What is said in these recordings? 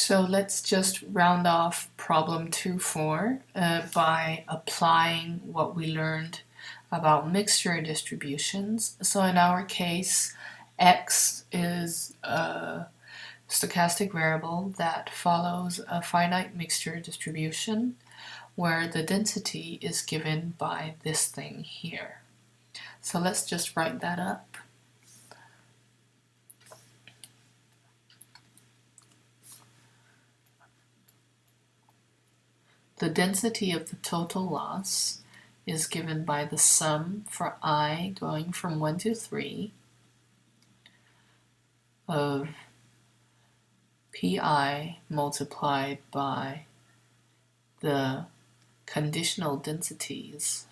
So let's just round off problem 2-4 by applying what we learned about mixture distributions. So in our case, x is a stochastic variable that follows a finite mixture distribution where the density is given by this thing here. So let's just write that up. The density of the total loss is given by the sum for I going from 1 to 3 of Pi multiplied by the conditional densities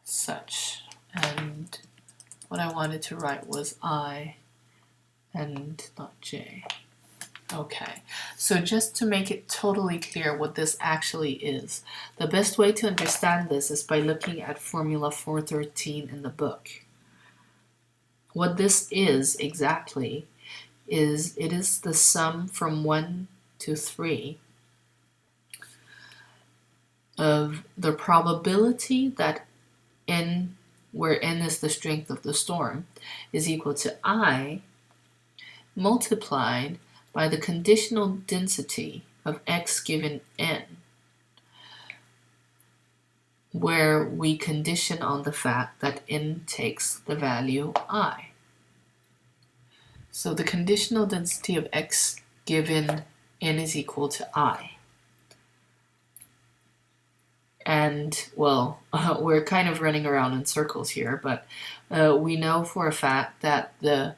such. And what I wanted to write was I and not J. Okay, so just to make it totally clear what this actually is, the best way to understand this is by looking at formula 413 in the book. What this is exactly is it is the sum from 1 to 3 of the probability that n, where n is the strength of the storm, is equal to I multiplied by the conditional density of x given n, where we condition on the fact that n takes the value I. So the conditional density of x given n is equal to I. And, well, we're kind of running around in circles here, but we know for a fact that the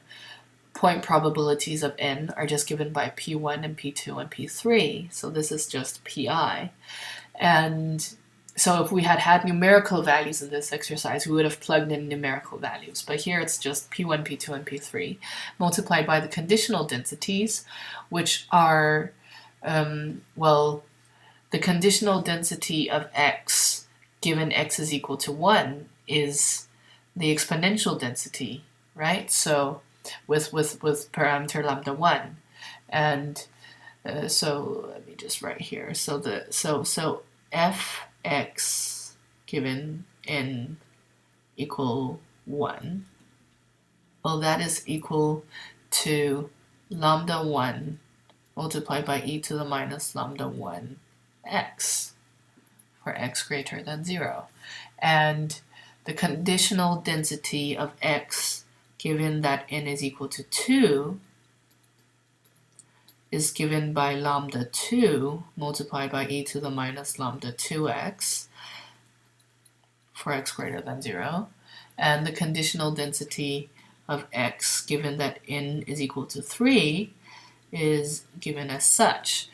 point probabilities of n are just given by P1 and P2 and P3, so this is just Pi. And so if we had had numerical values in this exercise, we would have plugged in numerical values, but here it's just P1, P2, and P3 multiplied by the conditional densities, which are, well, the conditional density of x given x is equal to 1 is the exponential density, right? So with parameter lambda 1, and so let me just write here. So fx given n equal 1, well, that is equal to lambda 1 multiplied by e to the minus lambda 1 x for x greater than 0, and the conditional density of x given that n is equal to 2 is given by lambda 2 multiplied by e to the minus lambda 2x for x greater than 0, and the conditional density of x given that n is equal to 3 is given as such.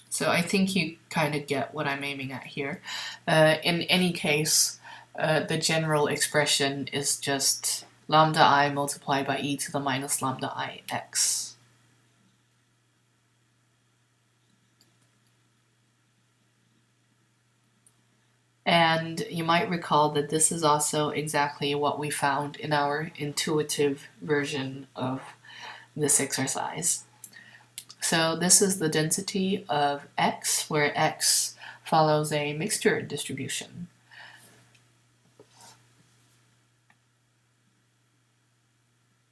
So I think you kind of get what I'm aiming at here. In any case, the general expression is just lambda I multiplied by e to the minus lambda I x. And you might recall that this is also exactly what we found in our intuitive version of this exercise. So this is the density of x, where x follows a mixture distribution.